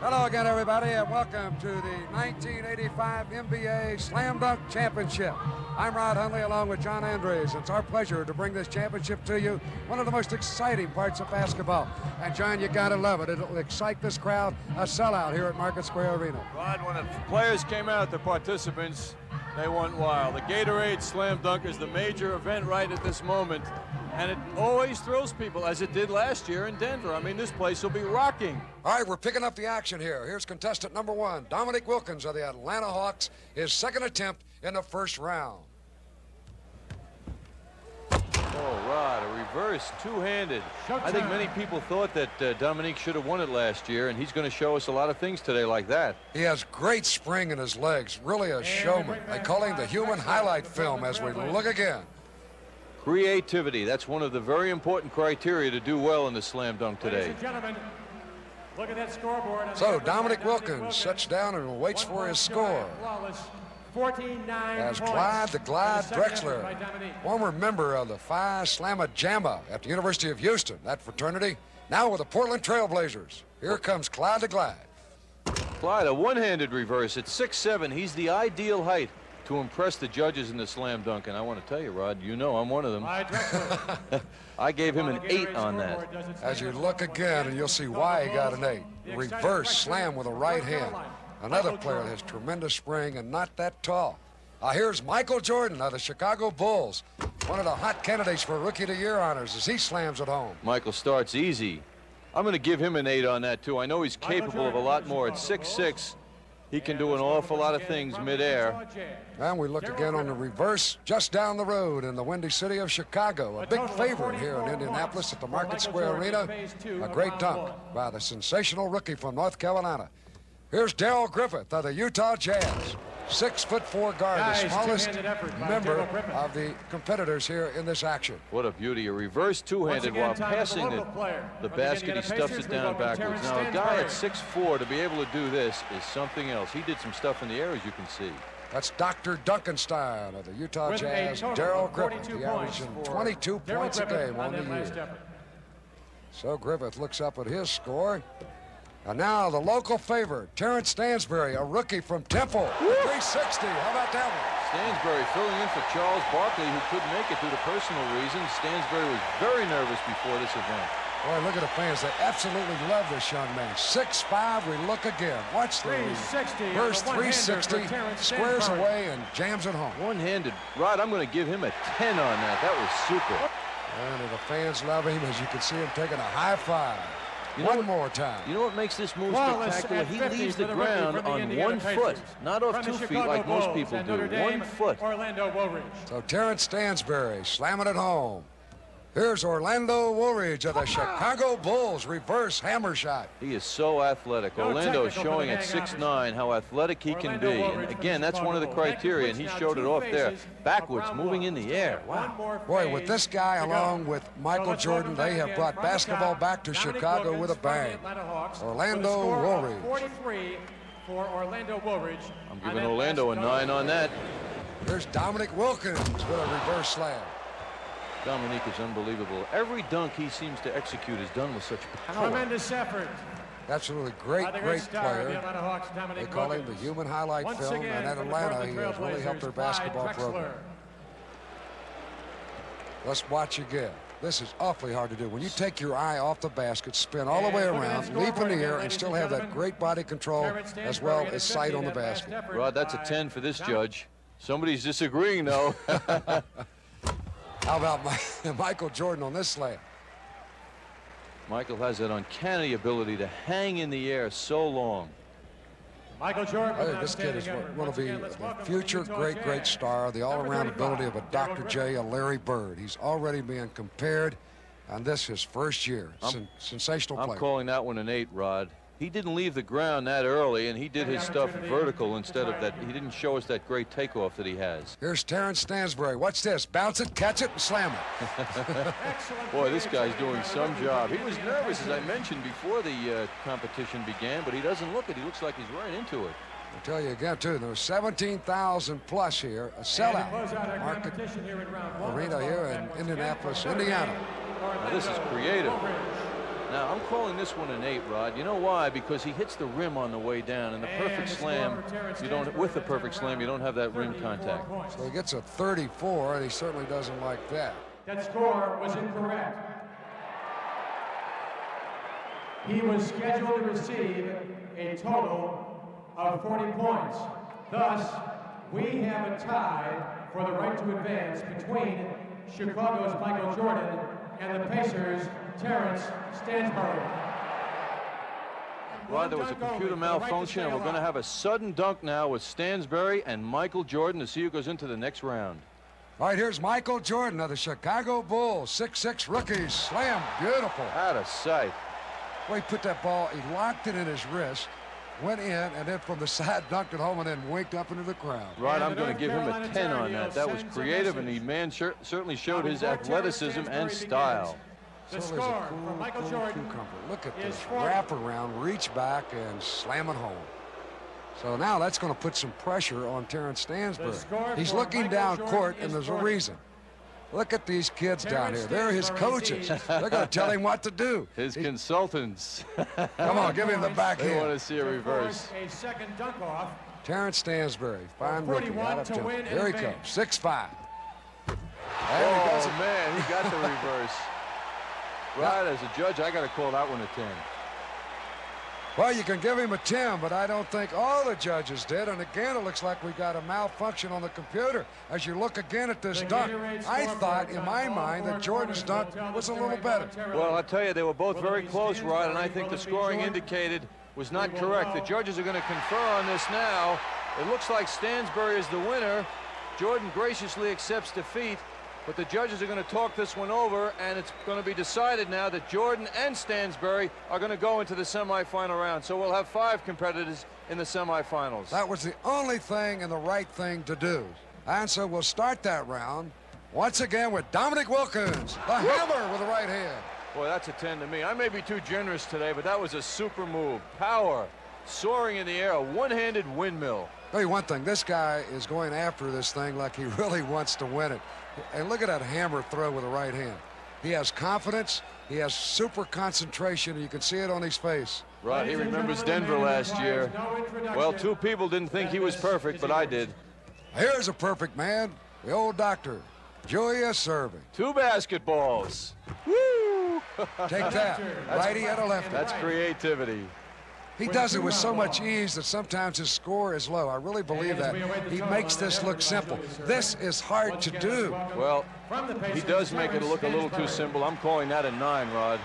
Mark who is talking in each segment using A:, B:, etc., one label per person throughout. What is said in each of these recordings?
A: Hello again, everybody, and welcome to the 1985 NBA Slam Dunk Championship. I'm Rod Hundley along with John Andres. It's our pleasure to bring this championship to you, one of the most exciting parts of basketball. And, John, you got to love it. It'll excite this crowd, a sellout here at Market Square Arena.
B: Rod, when the players came out, the participants, they went wild. The Gatorade Slam Dunk is the major event right at this moment, and it always thrills people, as it did last year in Denver. I mean, this place will be rocking.
A: All right, we're picking up the action here. Here's contestant number 1, Dominique Wilkins of the Atlanta Hawks, his second attempt in the first round.
B: Oh, Rod, a reverse two-handed. I think many people thought that Dominique should have won it last year, and he's going to show us a lot of things today like that.
A: He has great spring in his legs, really a showman. They call him the human highlight film as we look again.
B: Creativity, that's one of the very important criteria to do well in the slam dunk today.
C: Ladies and gentlemen, look at that scoreboard.
A: So Dominique Wilkins sits down and waits for his score.
C: 14-9
A: As Clyde the Glide Drexler, former member of the Phi Slamma Jamma at the University of Houston, that fraternity, now with the Portland Trail Blazers. Here comes Clyde the Glide.
B: Clyde, a one-handed reverse at 6'7". He's the ideal height to impress the judges in the slam dunk, and I want to tell you, Rod, you know I'm one of them. I gave him an 8 on that.
A: As you look again, and you'll see why he got an 8. Reverse slam with a right hand. Another player that has tremendous spring and not that tall. Here's Michael Jordan of the Chicago Bulls, one of the hot candidates for Rookie of the Year honors as he slams it home.
B: Michael starts easy. I'm going to give him an 8 on that, too. I know he's capable of a lot more. At 6'6", he can do an awful lot of things midair.
A: And we look again on the reverse just down the road in the windy city of Chicago. A big favorite here in Indianapolis at the Market Square Arena. A great dunk by the sensational rookie from North Carolina. Here's Darrell Griffith of the Utah Jazz. 6'4" guard, the smallest member of the competitors here in this action.
B: What a beauty, a reverse two-handed while passing the basket. He stuffs it down backwards. Now, a guy at 6'4" to be able to do this is something else. He did some stuff in the air, as you can see.
A: That's Dr. Duncanstein of the Utah Jazz. Darrell Griffith, he averaging 22 points a game on the year. So Griffith looks up at his score. And now the local favorite, Terrence Stansbury, a rookie from Temple, 360. How about that one?
B: Stansbury filling in for Charles Barkley, who couldn't make it due to personal reasons. Stansbury was very nervous before this event.
A: Boy, look at the fans. They absolutely love this young man. 6'5", we look again. Watch the first 360, squares away and jams it home.
B: One-handed. Rod, I'm going to give him a 10 on that. That was super.
A: And the fans love him, as you can see him taking a high five. One more time.
B: You know what makes this move spectacular? He leaves the ground on 1 foot, not off 2 feet like most people do. 1 foot.
A: So Terrence Stansbury slamming it home. Here's Orlando Woolridge of the Chicago Bulls, reverse hammer shot.
B: He is so athletic. Orlando is showing at 6'9" how athletic he can be. And again, that's one of the criteria, and he showed it off there. Backwards, moving in the air. Wow.
A: Boy, with this guy along with Michael Jordan, they have brought basketball back to Chicago with a bang. Orlando Woolridge.
C: 43 for Orlando Woolridge.
B: I'm giving Orlando a 9 on that.
A: There's Dominique Wilkins with a reverse slam.
B: Dominique is unbelievable. Every dunk he seems to execute is done with such power.
C: Tremendous effort.
A: Absolutely great player. They call him the human highlight film, and at Atlanta, he has really helped their basketball program. Let's watch again. This is awfully hard to do. When you take your eye off the basket, spin all the way around, leap in the air, and still have that great body control as well as sight on the basket.
B: Rod, that's a 10 for this judge. Somebody's disagreeing, though.
A: How about Michael Jordan on this slam?
B: Michael has that uncanny ability to hang in the air so long.
C: Michael Jordan.
A: I think this kid is going to be the future great star, the all-around ability of a Dr. J, a Larry Bird. He's already being compared, and this his first year. Sensational play.
B: I'm calling that one an 8, Rod. He didn't leave the ground that early, and he did his stuff vertical instead of that. He didn't show us that great takeoff that he has.
A: Here's Terrence Stansbury. Watch this. Bounce it, catch it, and slam it.
B: Boy, this guy's doing some job. He was nervous, as I mentioned, before the competition began, but he doesn't look it. He looks like he's right into it.
A: I'll tell you again, too, there was 17,000 plus here, a sellout. Market Arena here in Indianapolis, Indiana.
B: Now, this is creative. Now, I'm calling this one an 8, Rod. You know why? Because he hits the rim on the way down, and the perfect slam, you don't, with the perfect slam, you don't have that rim contact.
A: So he gets a 34, and he certainly doesn't like that.
C: That score was incorrect. He was scheduled to receive a total of 40 points. Thus, we have a tie for the right to advance between Chicago's Michael Jordan and the Pacers' Terrence Stansbury.
B: Rod, there was a computer malfunction, and we're going to have a sudden dunk now with Stansbury and Michael Jordan to see who goes into the next round.
A: All right, here's Michael Jordan of the Chicago Bulls. 6'6" rookie. Slam. Beautiful.
B: Out of sight.
A: Well, he put that ball, he locked it in his wrist, went in, and then from the side dunked it home and then winked up into the crowd.
B: Rod, I'm going to give him a 10 on that. That was creative, and the man certainly showed his athleticism and style.
C: The
A: Certainly is a
C: score
A: cool,
C: for Michael
A: cool
C: Jordan
A: cucumber. Look at
C: is
A: this
C: 40.
A: wrap around, reach back, and slam it home. So now that's going to put some pressure on Terrence Stansbury.
C: score
A: He's
C: for
A: looking
C: Michael
A: down
C: Jordan
A: court,
C: is
A: and there's a
C: 40.
A: reason. Look at these kids down here.
C: Terrence
A: They're his
C: Stansbury
A: coaches.
C: team.
A: They're going to tell him what to do.
B: His consultants.
A: Come on, give him the
B: They want
A: backhand.
B: to see a reverse.
C: A second dunk off.
A: Terrence Stansbury, fine rookie,
C: 41
A: out of
C: to
A: tempo.
C: win
A: Here he
C: and
A: comes, 6'5". And he does it.
B: Oh, man, he got the reverse. Rod, as a judge, I got to call that one a 10.
A: Well, you can give him a 10, but I don't think all the judges did. And again, it looks like we got a malfunction on the computer. As you look again at this dunk, I thought in my mind that Jordan's dunk was a little better.
B: Well, I'll tell you, they were both very close, Rod, and I think the scoring indicated was not correct. The judges are going to confer on this now. It looks like Stansbury is the winner. Jordan graciously accepts defeat, but the judges are going to talk this one over, and it's going to be decided now that Jordan and Stansbury are going to go into the semifinal round. So we'll have 5 competitors in the semifinals.
A: That was the only thing and the right thing to do. And so we'll start that round once again with Dominique Wilkins, the hammer with the right hand.
B: Boy, that's a 10 to me. I may be too generous today, but that was a super move. Power, soaring in the air, a one-handed windmill.
A: Tell you one thing, this guy is going after this thing like he really wants to win it. And look at that hammer throw with the right hand. He has confidence, he has super concentration, and you can see it on his face.
B: Rod, he remembers Denver last year. Well, 2 people didn't think he was perfect, but I did.
A: Here's a perfect man, the old doctor, Julius Erving.
B: 2 basketballs. Woo!
A: Take that, righty and a lefty.
B: That's creativity.
A: He does it with so much ease that sometimes his score is low. I really believe that. He makes this look simple. This is hard to do.
B: Well, he does make it look a little too simple. I'm calling that a 9, Rod.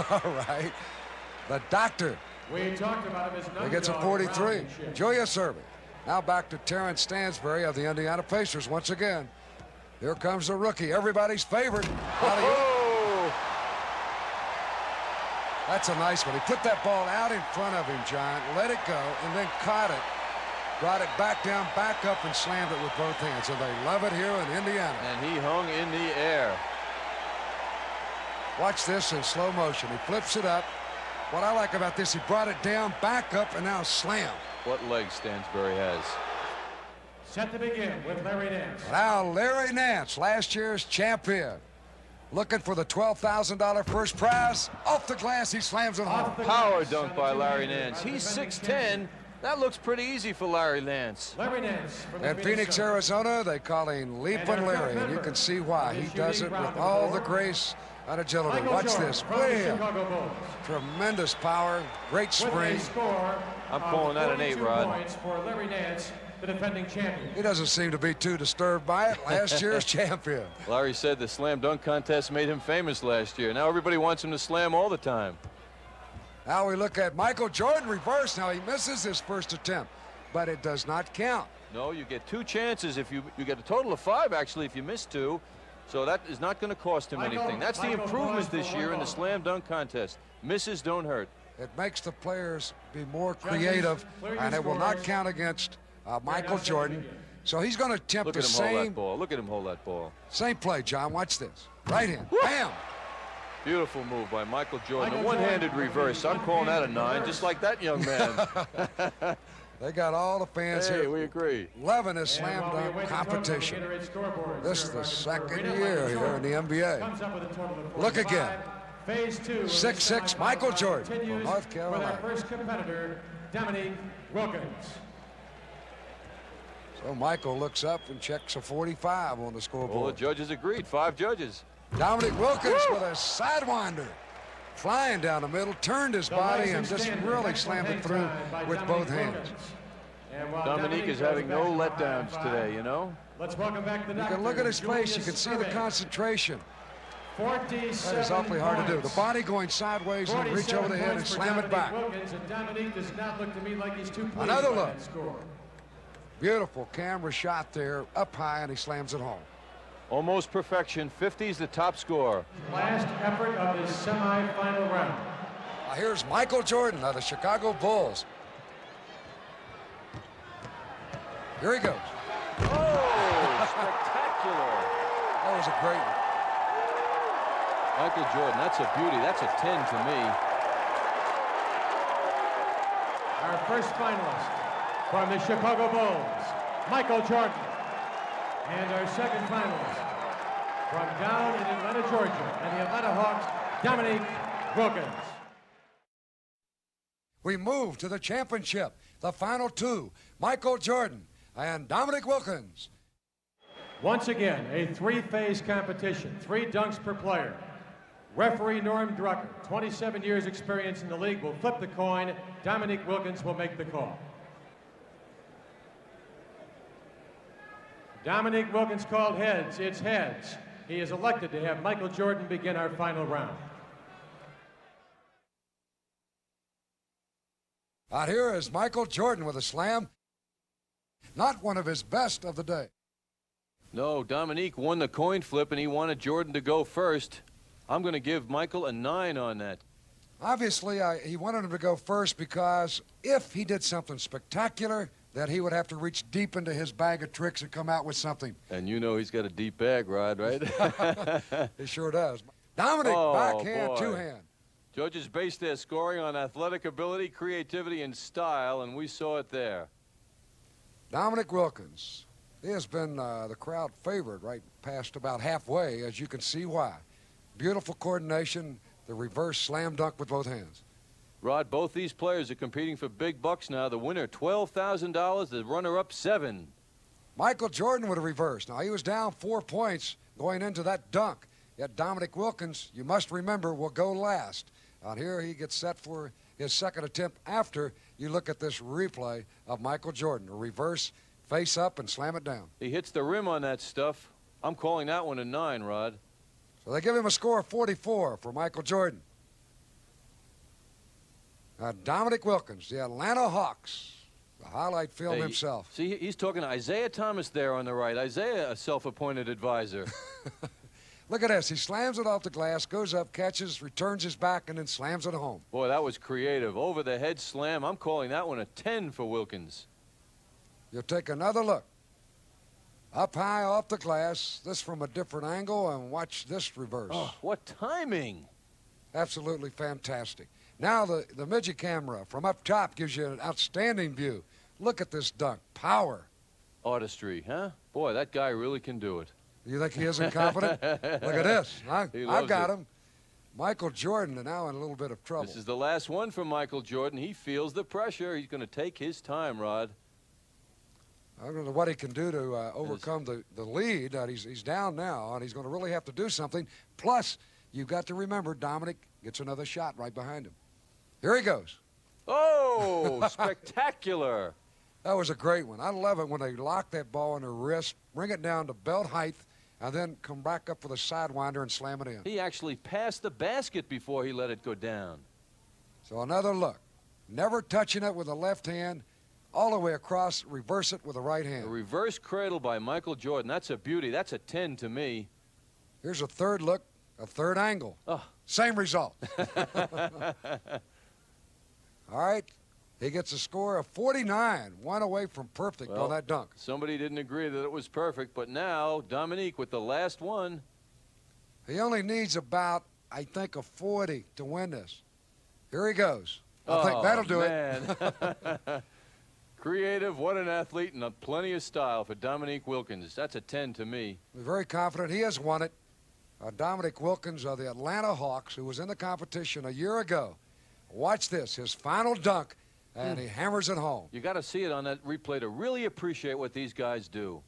A: All right. The doctor,
C: We talked about him as
A: he gets a 43. Julius Erving. Now back to Terrence Stansbury of the Indiana Pacers once again. Here comes the rookie, everybody's favorite.
B: Oh!
A: That's a nice one. He put that ball out in front of him, John, let it go, and then caught it, brought it back down, back up, and slammed it with both hands. And they love it here in Indiana.
B: And he hung in the air.
A: Watch this in slow motion. He flips it up. What I like about this, he brought it down, back up, and now slam.
B: What legs Stansbury has.
C: Set to begin with Larry Nance.
A: Now Larry Nance, last year's champion. Looking for the $12,000 first prize. Off the glass, he slams it home.
B: Power dunk by Larry Nance. He's 6'10". That looks pretty easy for Larry Nance.
C: Larry Nance from the
A: In Phoenix, Arizona, they call him Leapin' Larry, and you can see why. He does it with all the grace and agility.
C: Michael
A: Watch
C: Jordan
A: this.
C: from the
A: Wham!
C: Chicago Bulls.
A: Tremendous power, great
C: With
A: spring.
C: a score
B: I'm
C: of
B: calling that an 8,
C: 42
B: Rod.
C: points for Larry Nance, the defending champion.
A: He doesn't seem to be too disturbed by it. Last year's champion.
B: Larry said the slam dunk contest made him famous last year. Now everybody wants him to slam all the time.
A: Now we look at Michael Jordan reverse. Now he misses his first attempt, but it does not count.
B: No, you get 2 chances. If you get a total of 5, actually, if you miss 2. So that is not going to cost him anything. That's the improvement this year in the slam dunk contest. Misses don't hurt.
A: It makes the players be more creative, and it will not count against Michael Jordan. So he's going to attempt
B: Look
A: the
B: at him hold
A: same
B: that ball. Look at him hold that ball.
A: play, John. Watch this. Right hand. Bam!
B: Beautiful move by Michael Jordan. A one-handed reverse. I'm calling that a 9, just like that young man.
A: They got all the fans
B: Hey,
A: here
B: we agree.
A: loving this slam dunk competition. This is the second year here in the NBA. Look again.
C: Phase 2.
A: 6'6" Michael Jordan from
C: continues
A: North
C: with our
A: Carolina.
C: first competitor, Dominique Wilkins.
A: So Michael looks up and checks a 45 on the
B: All the
A: scoreboard.
B: judges agreed. 5 judges.
A: Dominique Wilkins with a sidewinder. Flying down the middle, turned his body and just really slammed it through with both hands.
B: Dominique is having no letdowns today, you know?
C: Let's welcome back the
A: You can look at his face, you can see the concentration. That is awfully hard to do. The body going sideways and reach over the head and slam it back.
C: Dominique does not look to me like he's too pleased
A: Another
C: by
A: look.
C: that score.
A: Beautiful camera shot there, up high, and he slams it home.
B: Almost perfection. 50 is the top score.
C: Last effort of his semifinal round.
A: Now here's Michael Jordan of the Chicago Bulls. Here he goes.
B: Oh, spectacular.
A: That was a great one.
B: Michael Jordan, that's a beauty. That's a 10 to me.
C: Our first finalist from the Chicago Bulls, Michael Jordan. And our second finalist from down in Atlanta, Georgia, and the Atlanta Hawks, Dominique Wilkins.
A: We move to the championship, the final two, Michael Jordan and Dominique Wilkins.
C: Once again, a three-phase competition, 3 dunks per player. Referee Norm Drucker, 27 years experience in the league, will flip the coin. Dominique Wilkins will make the call. Dominique Wilkins called heads. It's heads. He is elected to have Michael Jordan begin our final round.
A: Out here is Michael Jordan with a slam. Not one of his best of the day.
B: No, Dominique won the coin flip, and he wanted Jordan to go first. I'm going to give Michael a 9 on that.
A: Obviously, he wanted him to go first because if he did something spectacular, that he would have to reach deep into his bag of tricks and come out with something.
B: And you know he's got a deep bag, Rod, right?
A: He sure does. Dominic,
B: Oh,
A: backhand,
B: boy.
A: two-hand.
B: Judges based their scoring on athletic ability, creativity, and style, and we saw it there.
A: Dominique Wilkins. He has been the crowd favorite right past about halfway, as you can see why. Beautiful coordination, the reverse slam dunk with both hands.
B: Rod, both these players are competing for big bucks now. The winner, $12,000. The runner-up, $7,000.
A: Michael Jordan with a reverse. Now, he was down 4 points going into that dunk. Yet Dominique Wilkins, you must remember, will go last. Out here, he gets set for his second attempt after you look at this replay of Michael Jordan. A reverse, face up, and slam it down.
B: He hits the rim on that stuff. I'm calling that one a 9, Rod.
A: So they give him a score of 44 for Michael Jordan. Dominique Wilkins, the Atlanta Hawks, the highlight film
B: Hey,
A: himself.
B: See, he's talking to Isaiah Thomas there on the right. Isaiah, a self-appointed advisor.
A: Look at this. He slams it off the glass, goes up, catches, returns his back, and then slams it home.
B: Boy, that was creative. Over the head slam. I'm calling that one a 10 for Wilkins.
A: You'll take another look. Up high off the glass, this from a different angle, and watch this reverse.
B: Oh, what timing.
A: Absolutely fantastic. Now the midget camera from up top gives you an outstanding view. Look at this dunk. Power.
B: Artistry, huh? Boy, that guy really can do it.
A: You think he isn't confident? Look at this.
B: He
A: I've
B: loves
A: got
B: it.
A: him. Michael Jordan now in a little bit of trouble.
B: This is the last one for Michael Jordan. He feels the pressure. He's going to take his time, Rod.
A: I don't know what he can do to overcome the lead. He's down now, and he's going to really have to do something. Plus, you've got to remember, Dominic gets another shot right behind him. Here he goes.
B: Oh, spectacular.
A: That was a great one. I love it when they lock that ball in their wrist, bring it down to belt height, and then come back up with a sidewinder and slam it in.
B: He actually passed the basket before he let it go down.
A: So another look. Never touching it with the left hand, all the way across, reverse it with the right
B: A
A: hand.
B: reverse cradle by Michael Jordan. That's a beauty. That's a 10 to me.
A: Here's a third look, a third angle.
B: Oh.
A: Same result. All right. He gets a score of 49, one away from perfect
B: Well,
A: on that dunk.
B: Somebody didn't agree that it was perfect, but now Dominique with the last one.
A: He only needs about, I think, a 40 to win this. Here he goes. I think that'll do
B: it. Creative, what an athlete, and plenty of style for Dominique Wilkins. That's a 10 to me.
A: We're very confident he has won it. Dominique Wilkins of the Atlanta Hawks, who was in the competition a year ago. Watch this, his final dunk, and he hammers it home.
B: You got to see it on that replay to really appreciate what these guys do.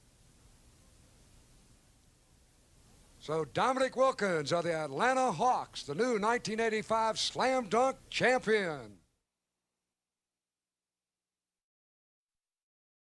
A: So Dominique Wilkins of the Atlanta Hawks, the new 1985 Slam Dunk champion.